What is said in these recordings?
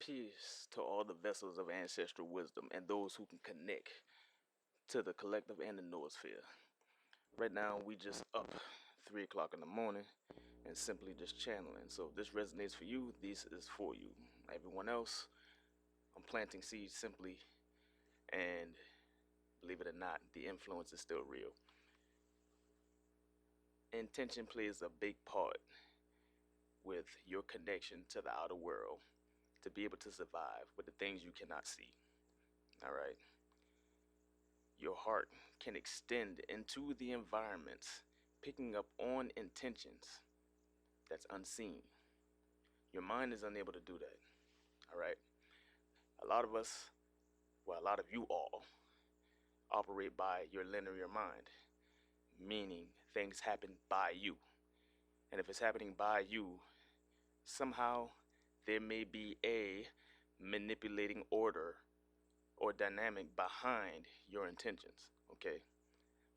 Peace to all the vessels of ancestral wisdom and those who can connect to the collective and the noosphere. Right now, we just up 3 o'clock in the morning and simply just channeling. So if this resonates for you, this is for you. Everyone else, I'm planting seeds simply, and believe it or not, the influence is still real. Intention plays a big part with your connection to the outer world to be able to survive with the things you cannot see. All right. Your heart can extend into the environments, picking up on intentions that's unseen. Your mind is unable to do that. All right. A lot of us, well, a lot of you all, operate by your linear mind, meaning things happen by you. And if it's happening by you, somehow there may be a manipulating order or dynamic behind your intentions. Okay.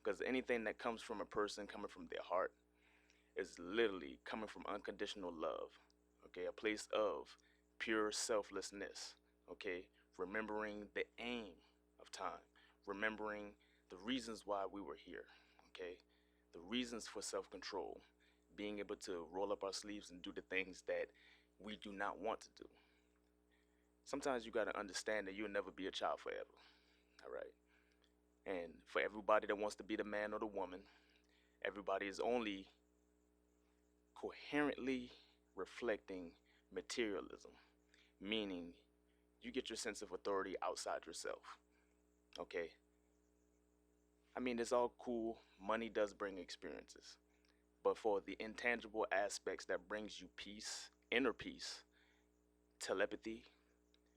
Because anything that comes from a person coming from their heart is literally coming from unconditional love, okay, a place of pure selflessness, okay, remembering the aim of time, remembering the reasons why we were here, okay, the reasons for self-control, being able to roll up our sleeves and do the things that we do not want to do. Sometimes you got to understand that you'll never be a child forever, all right? And for everybody that wants to be the man or the woman, everybody is only coherently reflecting materialism, meaning you get your sense of authority outside yourself. Okay? I mean, it's all cool. Money does bring experiences. But for the intangible aspects that brings you peace, inner peace, telepathy,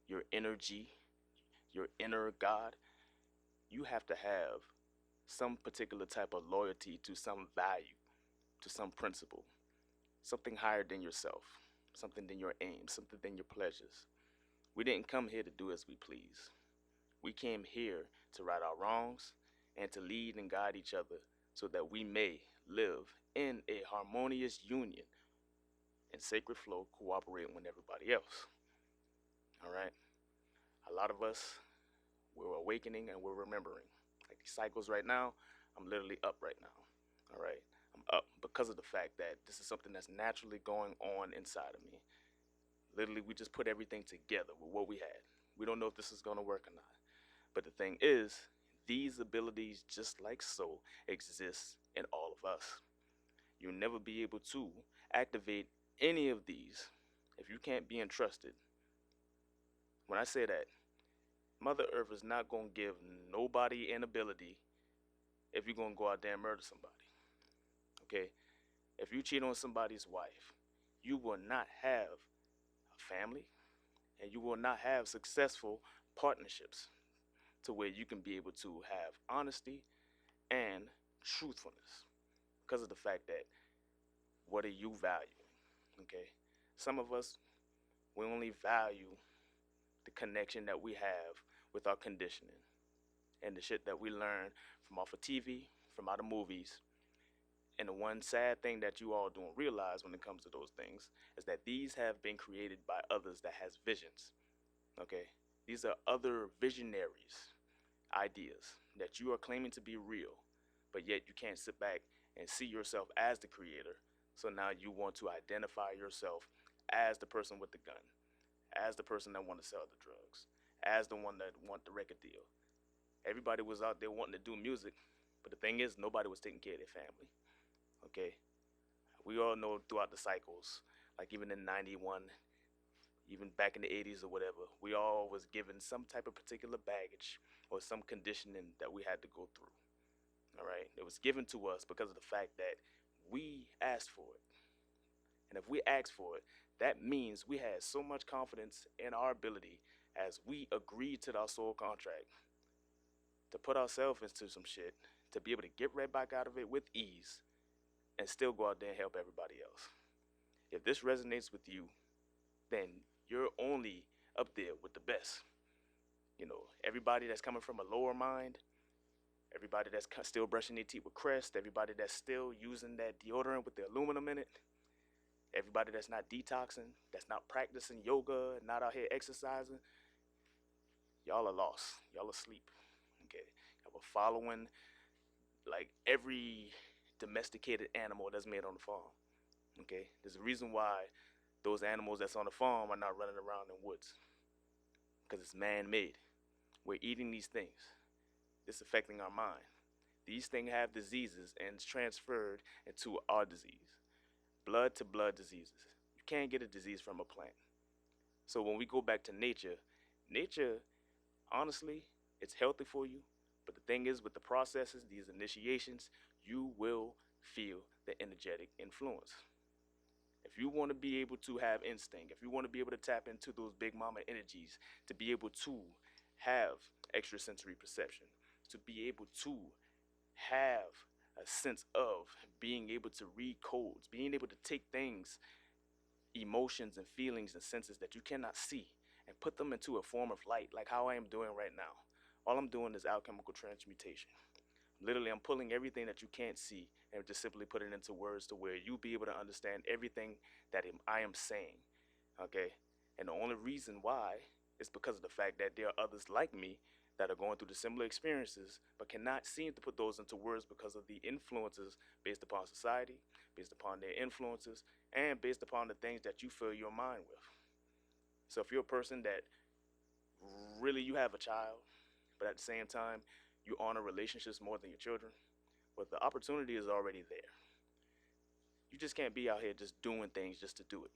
your energy, your inner God, you have to have some particular type of loyalty to some value, to some principle, something higher than yourself, something than your aim, something than your pleasures. We didn't come here to do as we please. We came here to right our wrongs and to lead and guide each other so that we may live in a harmonious union and sacred flow, cooperating with everybody else. All right? A lot of us, we're awakening and we're remembering. Like these cycles right now, I'm literally up right now. All right? I'm up because of the fact that this is something that's naturally going on inside of me. Literally, we just put everything together with what we had. We don't know if this is going to work or not. But the thing is, these abilities, just like so, exist in all of us. You'll never be able to activate any of these if you can't be entrusted. When I say that, Mother Earth is not going to give nobody an ability if you're going to go out there and murder somebody. Okay? If you cheat on somebody's wife, you will not have a family and you will not have successful partnerships to where you can be able to have honesty and truthfulness because of the fact that what are you valuing? Okay, some of us, we only value the connection that we have with our conditioning and the shit that we learn from off of TV, from out of movies. And the one sad thing that you all don't realize when it comes to those things is that these have been created by others that has visions. Okay, these are other visionaries ideas that you are claiming to be real, but yet you can't sit back and see yourself as the creator. So now you want to identify yourself as the person with the gun, as the person that want to sell the drugs, as the one that want the record deal. Everybody was out there wanting to do music, but the thing is, nobody was taking care of their family. Okay, we all know throughout the cycles, like even in '91, even back in the 80s or whatever, we all was given some type of particular baggage or some conditioning that we had to go through. All right, it was given to us because of the fact that we asked for it. And if we asked for it, that means we had so much confidence in our ability as we agreed to our soul contract to put ourselves into some shit to be able to get right back out of it with ease and still go out there and help everybody else. If this resonates with you, then you're only up there with the best. You know, everybody that's coming from a lower mind, everybody that's still brushing their teeth with Crest, everybody that's still using that deodorant with the aluminum in it, Everybody that's not detoxing, that's not practicing yoga, not out here exercising, y'all are lost. Y'all asleep. Okay. Y'all are following like every domesticated animal that's made on the farm. Okay. There's a reason why those animals that's on the farm are not running around in woods. Because it's man-made. We're eating these things. It's affecting our mind. These things have diseases and it's transferred into our disease. Blood to blood diseases. You can't get a disease from a plant. So when we go back to nature, nature, honestly, it's healthy for you. But the thing is, with the processes, these initiations, you will feel the energetic influence. If you want to be able to have instinct, if you want to be able to tap into those big mama energies, to be able to have extrasensory perception, to be able to have a sense of being able to read codes, being able to take things, emotions and feelings and senses that you cannot see and put them into a form of light, like how I am doing right now. All I'm doing is alchemical transmutation. Literally, I'm pulling everything that you can't see and just simply put it into words to where you'll be able to understand everything that I am saying. Okay? And the only reason why is because of the fact that there are others like me that are going through the similar experiences but cannot seem to put those into words because of the influences based upon society, based upon their influences, and based upon the things that you fill your mind with. So if you're a person that really you have a child, but at the same time you honor relationships more than your children, well, the opportunity is already there. You just can't be out here just doing things just to do it.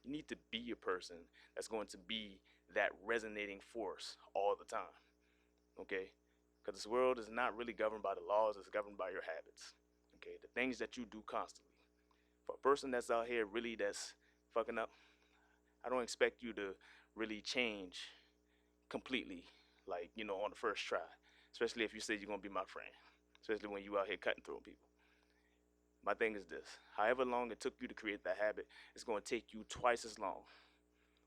You need to be a person that's going to be that resonating force all the time. Okay? Because this world is not really governed by the laws, it's governed by your habits. Okay? The things that you do constantly. For a person that's out here really that's fucking up, I don't expect you to really change completely, like, on the first try. Especially if you say you're gonna be my friend. Especially when you out here cutting through people. My thing is this: however long it took you to create that habit, it's gonna take you twice as long,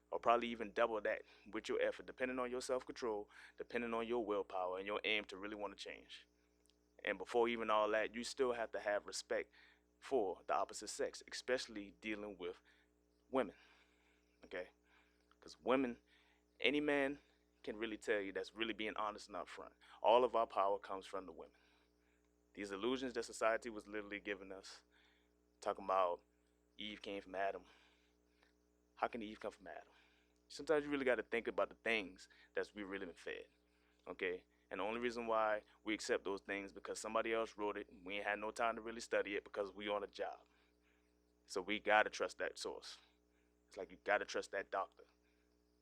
or probably even double that with your effort, depending on your self-control, depending on your willpower and your aim to really want to change. And before even all that, you still have to have respect for the opposite sex, especially dealing with women. Okay? Because women, any man can really tell you that's really being honest and upfront. All of our power comes from the women. These illusions that society was literally giving us, talking about Eve came from Adam. How can Eve come from Adam? Sometimes you really got to think about the things that's we really been fed. Okay? And the only reason why we accept those things because somebody else wrote it. We ain't had no time to really study it because we on a job. So we gotta trust that source. It's like you gotta trust that doctor.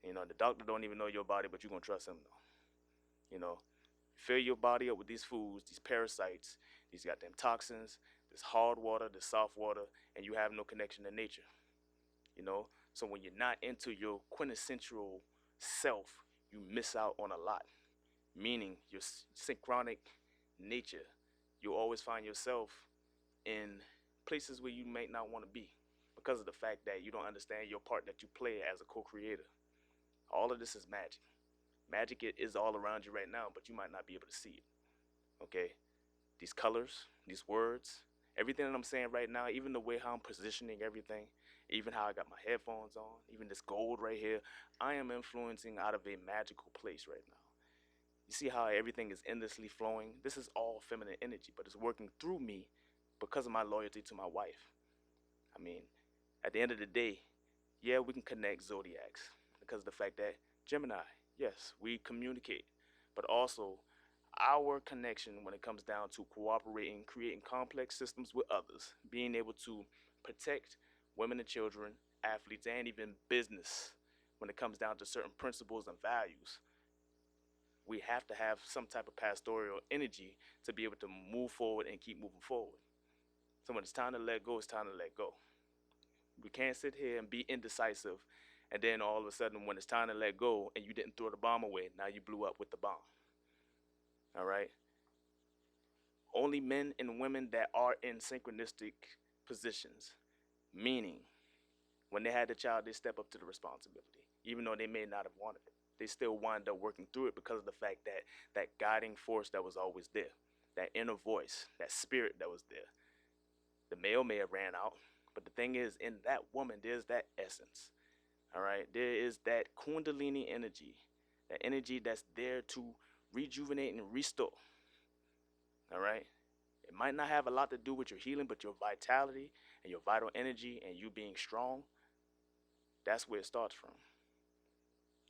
The doctor don't even know your body, but you gonna trust him though. Fill your body up with these foods, these parasites, these goddamn toxins, this hard water, this soft water, and you have no connection to nature. So when you're not into your quintessential self, you miss out on a lot. Meaning your synchronic nature, you'll always find yourself in places where you might not want to be because of the fact that you don't understand your part that you play as a co-creator. All of this is magic. Magic is all around you right now, but you might not be able to see it. Okay? These colors, these words, everything that I'm saying right now, even the way how I'm positioning everything, even how I got my headphones on, even this gold right here, I am influencing out of a magical place right now. You see how everything is endlessly flowing? This is all feminine energy, but it's working through me because of my loyalty to my wife. I mean, at the end of the day, yeah, we can connect zodiacs because of the fact that Gemini, yes, we communicate, but also our connection when it comes down to cooperating, creating complex systems with others, being able to protect women and children, athletes, and even business when it comes down to certain principles and values. We have to have some type of pastoral energy to be able to move forward and keep moving forward. So when it's time to let go, it's time to let go. We can't sit here and be indecisive and then all of a sudden when it's time to let go and you didn't throw the bomb away, now you blew up with the bomb. All right? Only men and women that are in synchronistic positions, meaning when they had the child, they step up to the responsibility, even though they may not have wanted it. They still wind up working through it because of the fact that that guiding force that was always there, that inner voice, that spirit that was there. The male may have ran out, But the thing is, in that woman, there's that essence. All right, there is that Kundalini energy, that energy that's there to rejuvenate and restore. All right, it might not have a lot to do with your healing, but your vitality and your vital energy and you being strong, that's where it starts from.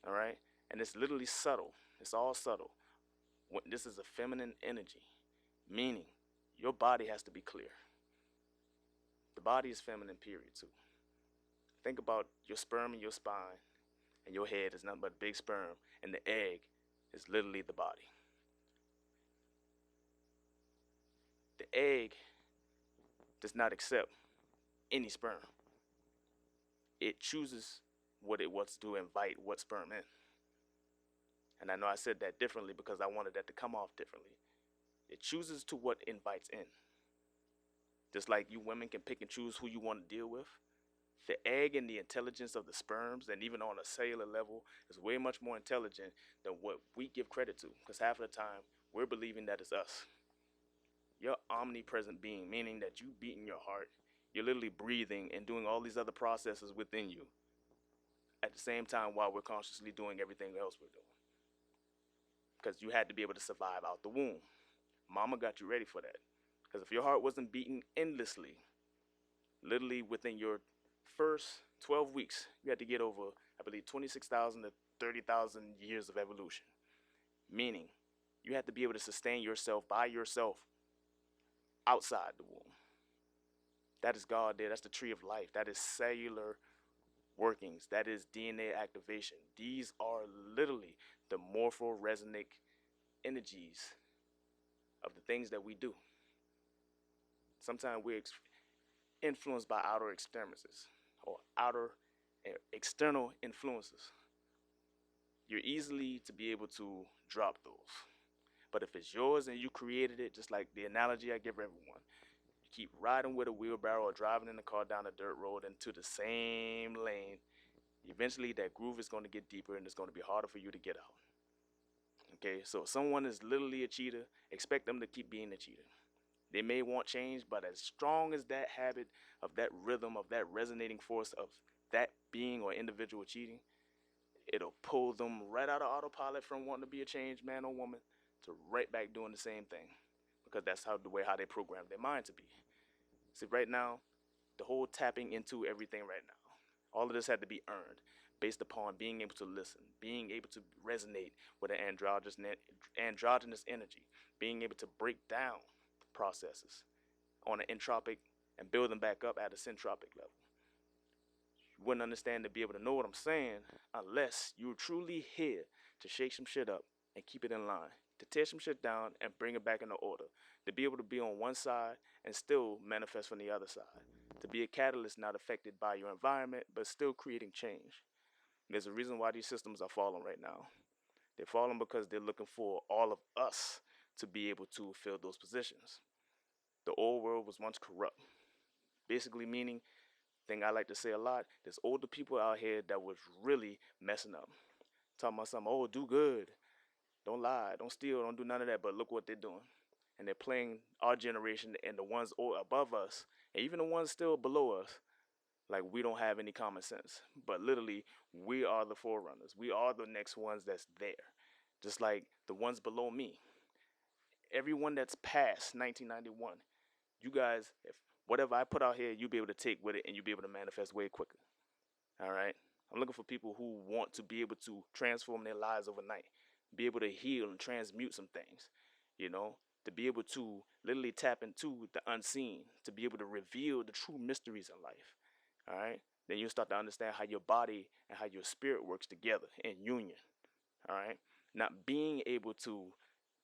All right, and it's literally subtle. It's all subtle. This is a feminine energy, meaning your body has to be clear. The body is feminine, period, too. Think about your sperm in your spine, and your head is nothing but big sperm, and the egg is literally the body. The egg does not accept any sperm. It chooses what it wants to invite what sperm in. And I know I said that differently because I wanted that to come off differently. It chooses to what invites in. Just like you women can pick and choose who you want to deal with, the egg and the intelligence of the sperms, and even on a cellular level, is way much more intelligent than what we give credit to. Because half of the time, we're believing that it's us. You're omnipresent being, meaning that you beating your heart, you're literally breathing and doing all these other processes within you at the same time while we're consciously doing everything else we're doing. Because you had to be able to survive out the womb. Mama got you ready for that. Because if your heart wasn't beating endlessly, literally within your first 12 weeks, you had to get over, I believe, 26,000 to 30,000 years of evolution. Meaning, you had to be able to sustain yourself by yourself outside the womb. That is God there. That's the tree of life. That is cellular workings. That is DNA activation. These are literally the morpho-resonant energies of the things that we do. Sometimes we're influenced by outer externals or outer external influences. You're easily to be able to drop those. But if it's yours and you created it, just like the analogy I give everyone, you keep riding with a wheelbarrow or driving in the car down a dirt road into the same lane, eventually that groove is going to get deeper and it's going to be harder for you to get out. Okay, so if someone is literally a cheater, expect them to keep being a cheater. They may want change, but as strong as that habit of that rhythm, of that resonating force of that being or individual cheating, it'll pull them right out of autopilot from wanting to be a changed man or woman to right back doing the same thing. Because that's how they program their mind to be. See, right now, the whole tapping into everything right now, all of this had to be earned based upon being able to listen, being able to resonate with an androgynous energy, being able to break down processes on an entropic and build them back up at a syntropic level. You wouldn't understand to be able to know what I'm saying unless you're truly here to shake some shit up and keep it in line, to tear some shit down and bring it back into order, to be able to be on one side and still manifest from the other side, to be a catalyst not affected by your environment but still creating change. There's a reason why these systems are falling right now. They're falling because they're looking for all of us to be able to fill those positions. The old world was once corrupt. Basically meaning, thing I like to say a lot, there's older people out here that was really messing up. Talking about something, oh, do good. Don't lie, don't steal, don't do none of that, but look what they're doing. And they're playing our generation and the ones above us, and even the ones still below us, like we don't have any common sense. But literally, we are the forerunners. We are the next ones that's there. Just like the ones below me. Everyone that's past 1991, you guys, if whatever I put out here, you'll be able to take with it and you'll be able to manifest way quicker. All right? I'm looking for people who want to be able to transform their lives overnight, be able to heal and transmute some things, you know, to be able to literally tap into the unseen, to be able to reveal the true mysteries in life. All right? Then you'll start to understand how your body and how your spirit works together in union. All right? Not being able to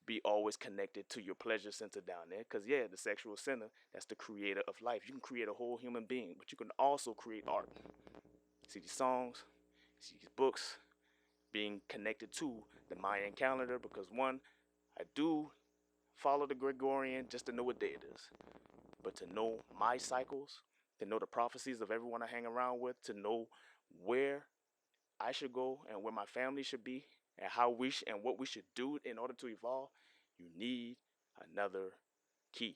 be always connected to your pleasure center down there. Because, yeah, the sexual center, that's the creator of life. You can create a whole human being, but you can also create art. See these songs, see these books, being connected to the Mayan calendar. Because, one, I do follow the Gregorian just to know what day it is. But to know my cycles, to know the prophecies of everyone I hang around with, to know where I should go and where my family should be, and how and what we should do in order to evolve, you need another key.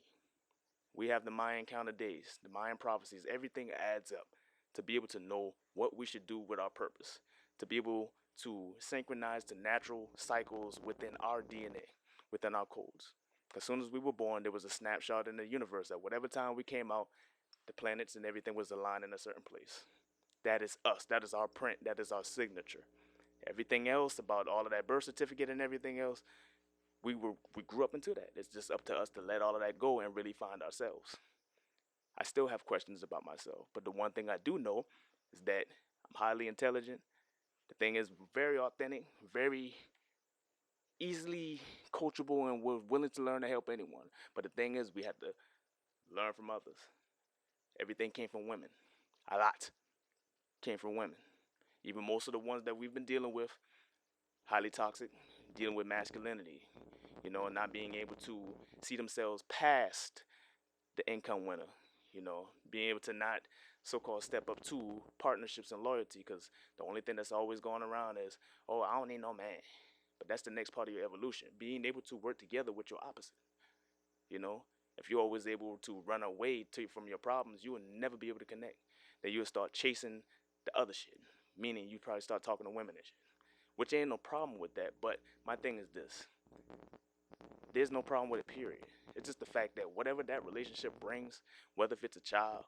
We have the Mayan calendar days, the Mayan prophecies. Everything adds up to be able to know what we should do with our purpose, to be able to synchronize the natural cycles within our DNA, within our codes. As soon as we were born, there was a snapshot in the universe that whatever time we came out, the planets and everything was aligned in a certain place. That is us. That is our print. That is our signature. Everything else about all of that birth certificate and everything else, we grew up into that. It's just up to us to let all of that go and really find ourselves. I still have questions about myself, but the one thing I do know is that I'm highly intelligent. The thing is very authentic, very easily coachable, and we're willing to learn to help anyone. But the thing is, we have to learn from others. Everything came from women. A lot came from women. Even most of the ones that we've been dealing with, highly toxic, dealing with masculinity, not being able to see themselves past the income winner, being able to not so-called step up to partnerships and loyalty, because the only thing that's always going around is, oh, I don't need no man. But that's the next part of your evolution, being able to work together with your opposite. If you're always able to run away from your problems, you will never be able to connect. Then you'll start chasing the other shit, meaning you probably start talking to women and shit, which ain't no problem with that. But my thing is this: there's no problem with it, period. It's just the fact that whatever that relationship brings, whether if it's a child,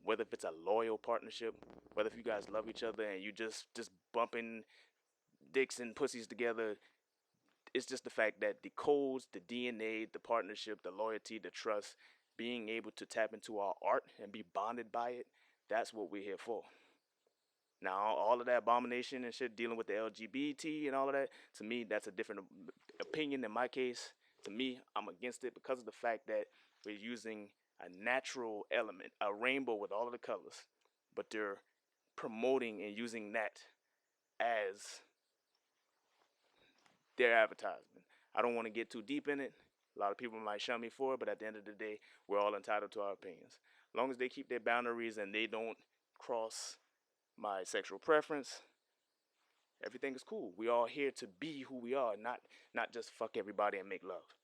whether if it's a loyal partnership, whether if you guys love each other and you just bumping dicks and pussies together, it's just the fact that the codes, the DNA, the partnership, the loyalty, the trust, being able to tap into our art and be bonded by it, that's what we're here for. Now, all of that abomination and shit, dealing with the LGBT and all of that, to me, that's a different opinion in my case. To me, I'm against it because of the fact that we're using a natural element, a rainbow with all of the colors, but they're promoting and using that as their advertisement. I don't want to get too deep in it. A lot of people might shun me for it, but at the end of the day, we're all entitled to our opinions. As long as they keep their boundaries and they don't cross my sexual preference, everything is cool. We all here to be who we are, not just fuck everybody and make love.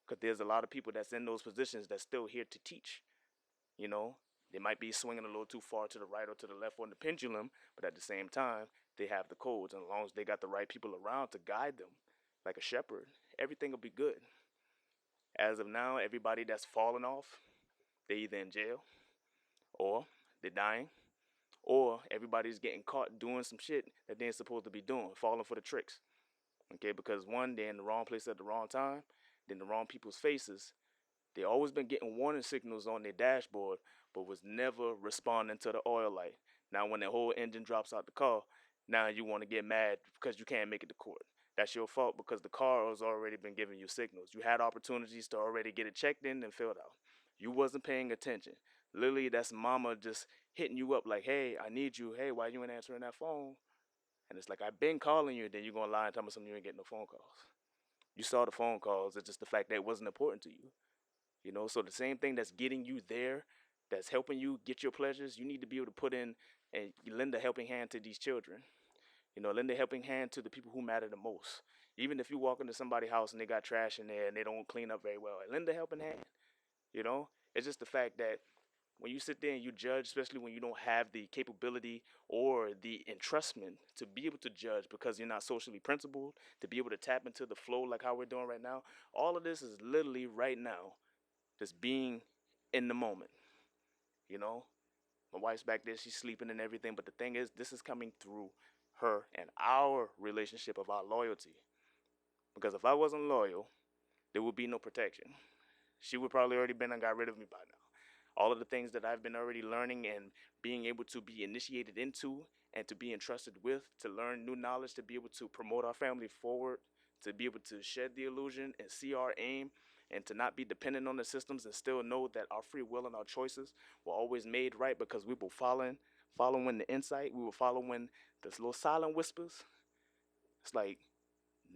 Because there's a lot of people that's in those positions that's still here to teach. They might be swinging a little too far to the right or to the left on the pendulum, but at the same time, they have the codes. And as long as they got the right people around to guide them, like a shepherd, everything will be good. As of now, everybody that's fallen off, they either in jail, or they're dying, or everybody's getting caught doing some shit that they ain't supposed to be doing, falling for the tricks. Okay, because one, they're in the wrong place at the wrong time, then the wrong people's faces. They always been getting warning signals on their dashboard, but was never responding to the oil light. Now, when the whole engine drops out the car, now you want to get mad because you can't make it to court. That's your fault because the car has already been giving you signals. You had opportunities to already get it checked in and filled out. You wasn't paying attention. Literally, that's mama just hitting you up like, hey, I need you. Hey, why you ain't answering that phone? And it's like, I've been calling you, then you're going to lie and tell me something you ain't getting no phone calls. You saw the phone calls. It's just the fact that it wasn't important to you. So the same thing that's getting you there, that's helping you get your pleasures, you need to be able to put in and lend a helping hand to these children. Lend a helping hand to the people who matter the most. Even if you walk into somebody's house and they got trash in there and they don't clean up very well, lend a helping hand. It's just the fact that when you sit there and you judge, especially when you don't have the capability or the entrustment to be able to judge because you're not socially principled, to be able to tap into the flow like how we're doing right now, all of this is literally right now just being in the moment. My wife's back there, she's sleeping and everything, but the thing is, this is coming through her and our relationship of our loyalty. Because if I wasn't loyal, there would be no protection. She would probably already been and got rid of me by now. All of the things that I've been already learning and being able to be initiated into and to be entrusted with, to learn new knowledge, to be able to promote our family forward, to be able to shed the illusion and see our aim, and to not be dependent on the systems and still know that our free will and our choices were always made right because we were following the insight, we were following this little silent whispers. It's like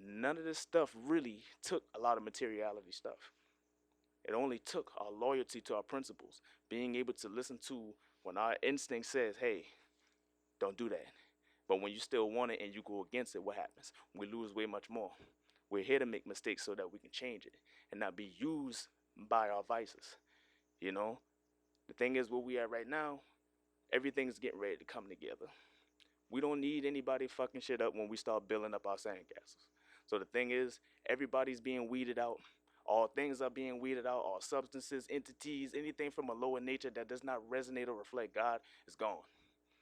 none of this stuff really took a lot of materiality stuff. It only took our loyalty to our principles, being able to listen to when our instinct says, hey, don't do that. But when you still want it and you go against it, what happens? We lose way much more. We're here to make mistakes so that we can change it and not be used by our vices. You know, the thing is, where we at right now, everything's getting ready to come together. We don't need anybody fucking shit up when we start building up our sandcastles. So the thing is, everybody's being weeded out. All things are being weeded out. All substances, entities, anything from a lower nature that does not resonate or reflect God is gone.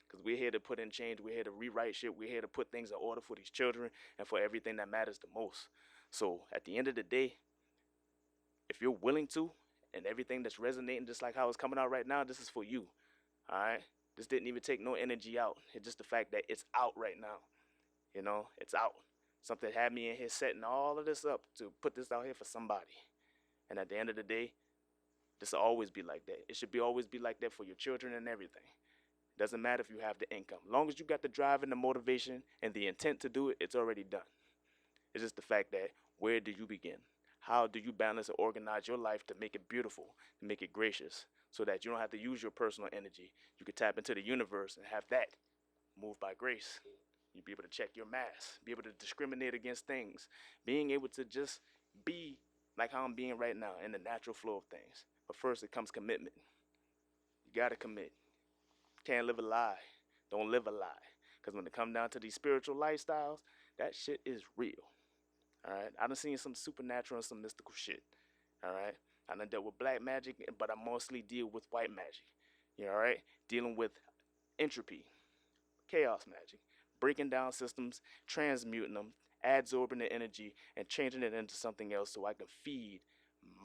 Because we're here to put in change. We're here to rewrite shit. We're here to put things in order for these children and for everything that matters the most. So at the end of the day, if you're willing to, and everything that's resonating just like how it's coming out right now, this is for you. All right? This didn't even take no energy out. It's just the fact that it's out right now. You know, it's out. Something had me in here setting all of this up to put this out here for somebody. And at the end of the day, this will always be like that. It should be always be like that for your children and everything. Doesn't matter if you have the income. As long as you got the drive and the motivation and the intent to do it, it's already done. It's just the fact that where do you begin? How do you balance and organize your life to make it beautiful, to make it gracious, so that you don't have to use your personal energy? You can tap into the universe and have that move by grace. You'll be able to check your mass, be able to discriminate against things, being able to just be like how I'm being right now in the natural flow of things. But first, it comes commitment. You got to commit. Can't live a lie. Don't live a lie. Because when it comes down to these spiritual lifestyles, that shit is real. All right. I done seen some supernatural and some mystical shit. All right. I done dealt with black magic, but I mostly deal with white magic. You know, all right. Dealing with entropy, chaos magic, breaking down systems, transmuting them, adsorbing the energy, and changing it into something else so I can feed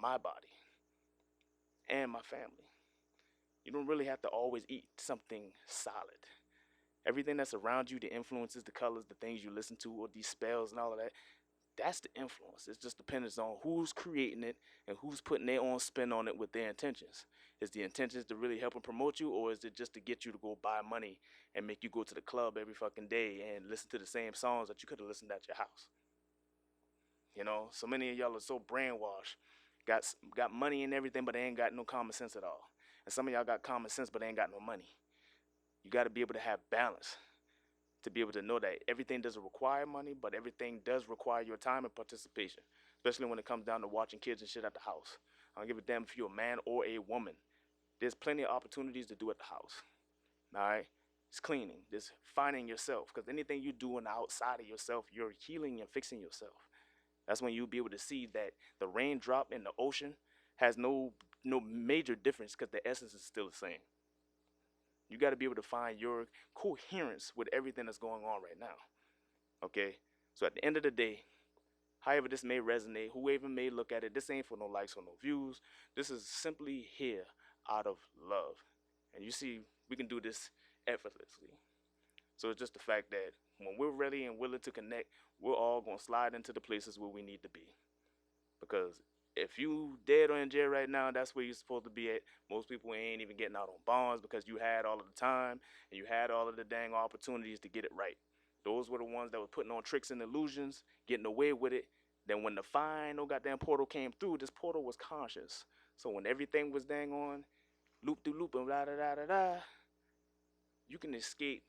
my body and my family. You don't really have to always eat something solid. Everything that's around you, the influences, the colors, the things you listen to, or these spells and all of that, that's the influence. It just depends on who's creating it and who's putting their own spin on it with their intentions. Is the intentions to really help and promote you, or is it just to get you to go buy money and make you go to the club every fucking day and listen to the same songs that you could have listened at your house? You know, so many of y'all are so brainwashed, got money and everything, but they ain't got no common sense at all. And some of y'all got common sense, but they ain't got no money. You got to be able to have balance, to be able to know that everything doesn't require money, but everything does require your time and participation, especially when it comes down to watching kids and shit at the house. I don't give a damn if you're a man or a woman. There's plenty of opportunities to do at the house. All right? It's cleaning. It's finding yourself, because anything you do on the outside of yourself, you're healing and fixing yourself. That's when you'll be able to see that the raindrop in the ocean has no major difference, because the essence is still the same. You got to be able to find your coherence with everything that's going on right now. Okay? So at the end of the day, however this may resonate, whoever may look at it, this ain't for no likes or no views. This is simply here out of love. And you see, we can do this effortlessly. So it's just the fact that when we're ready and willing to connect, we're all going to slide into the places where we need to be. Because if you dead or in jail right now, that's where you're supposed to be at. Most people ain't even getting out on bonds because you had all of the time and you had all of the dang opportunities to get it right. Those were the ones that were putting on tricks and illusions, getting away with it. Then when the final goddamn portal came through, this portal was conscious. So when everything was dang on, loop through loop and blah da da da da, you can escape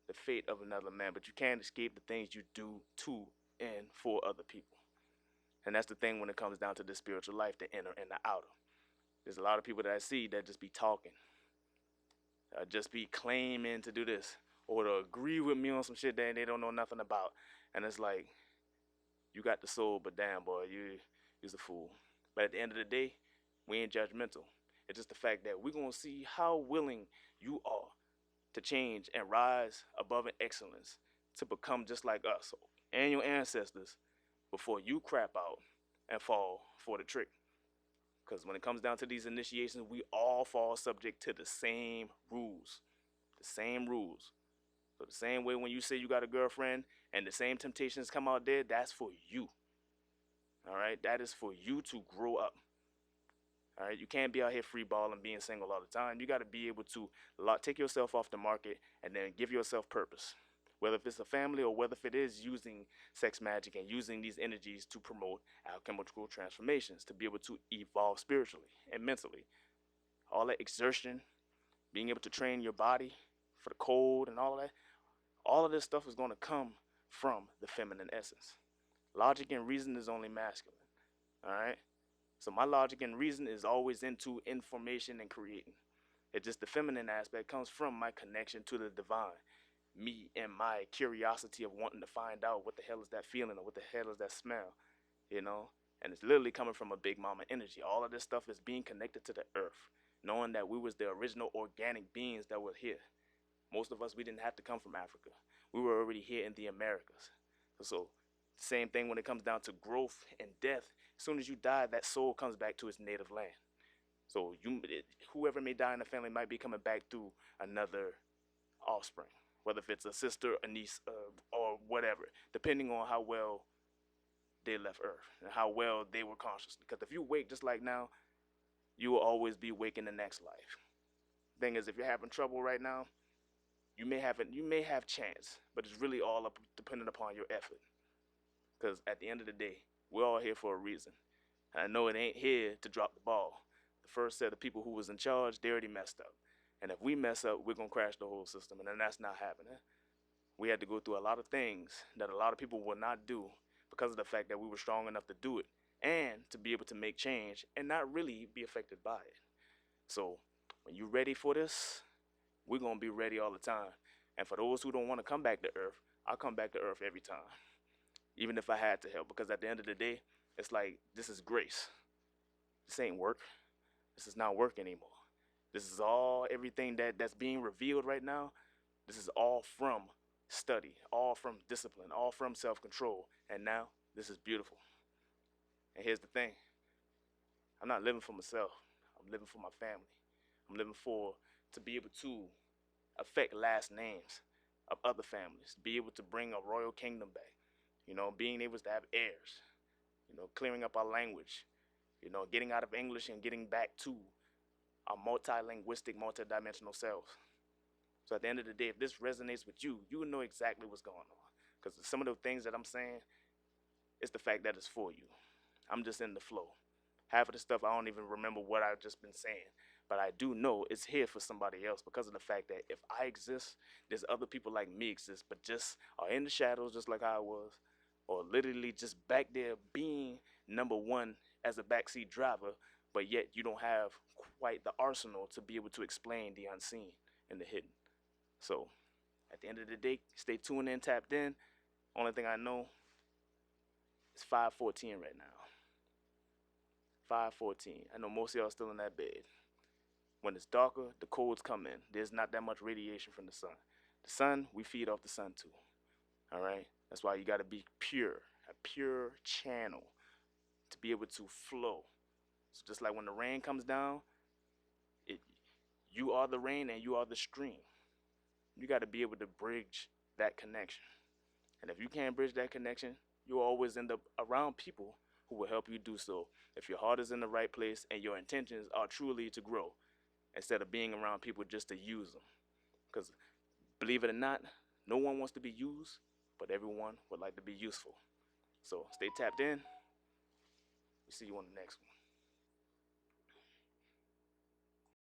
the fate of another man, but you can't escape the things you do to and for other people. And that's the thing when it comes down to the spiritual life, the inner and the outer. There's a lot of people that I see that just be talking, just be claiming to do this, or to agree with me on some shit that they don't know nothing about. And it's like, you got the soul, but damn, boy, you's a fool. But at the end of the day, we ain't judgmental. It's just the fact that we're going to see how willing you are to change and rise above in excellence to become just like us and your ancestors before you crap out and fall for the trick. Because when it comes down to these initiations, we all fall subject to the same rules. The same rules. So the same way when you say you got a girlfriend and the same temptations come out there, that's for you. All right? That is for you to grow up. All right? You can't be out here free balling, being single all the time. You got to be able to take yourself off the market and then give yourself purpose. Whether if it's a family or whether if it is using sex magic and using these energies to promote alchemical transformations, to be able to evolve spiritually and mentally. All that exertion, being able to train your body for the cold and all of this stuff is going to come from the feminine essence. Logic and reason is only masculine. All right? So my logic and reason is always into information and creating. It's just the feminine aspect comes from my connection to the divine, me and my curiosity of wanting to find out what the hell is that feeling or what the hell is that smell, you know? And it's literally coming from a big mama energy. All of this stuff is being connected to the earth, knowing that we was the original organic beings that were here. Most of us, we didn't have to come from Africa. We were already here in the Americas. So same thing when it comes down to growth and death. As soon as you die, that soul comes back to its native land. So whoever may die in the family might be coming back through another offspring, whether if it's a sister, a niece, or whatever, depending on how well they left Earth and how well they were conscious. Because if you wake just like now, you will always be waking the next life. Thing is, if you're having trouble right now, you may have chance, but it's really all up dependent upon your effort. Because at the end of the day, we're all here for a reason. And I know it ain't here to drop the ball. The first set of people who was in charge, they already messed up. And if we mess up, we're gonna crash the whole system, and then that's not happening. We had to go through a lot of things that a lot of people will not do because of the fact that we were strong enough to do it and to be able to make change and not really be affected by it. So when you're ready for this, we're gonna be ready all the time. And for those who don't want to come back to Earth, I'll come back to Earth every time, even if I had to help, because at the end of the day, it's like, this is grace. This ain't work. This is not work anymore. This is all, everything that's being revealed right now, this is all from study, all from discipline, all from self-control. And now, this is beautiful. And here's the thing. I'm not living for myself. I'm living for my family. I'm living to be able to affect last names of other families, be able to bring a royal kingdom back, being able to have heirs, clearing up our language, getting out of English and getting back to our multilinguistic, multidimensional selves. So at the end of the day, if this resonates with you, you will know exactly what's going on. Because some of the things that I'm saying, it's the fact that it's for you. I'm just in the flow. Half of the stuff, I don't even remember what I've just been saying. But I do know it's here for somebody else because of the fact that if I exist, there's other people like me exist, but just are in the shadows just like I was, or literally just back there being number one as a backseat driver, but yet you don't have quite the arsenal to be able to explain the unseen and the hidden. So at the end of the day, stay tuned in, tapped in. Only thing I know is 5:14 right now. 5:14. I know most of y'all still in that bed. When it's darker, the colds come in. There's not that much radiation from the sun. The sun, we feed off the sun too. All right? That's why you got to be pure, a pure channel to be able to flow. So just like when the rain comes down, you are the rain and you are the stream. You got to be able to bridge that connection. And if you can't bridge that connection, you'll always end up around people who will help you do so. If your heart is in the right place and your intentions are truly to grow, instead of being around people just to use them. Because believe it or not, no one wants to be used, but everyone would like to be useful. So stay tapped in. We'll see you on the next one.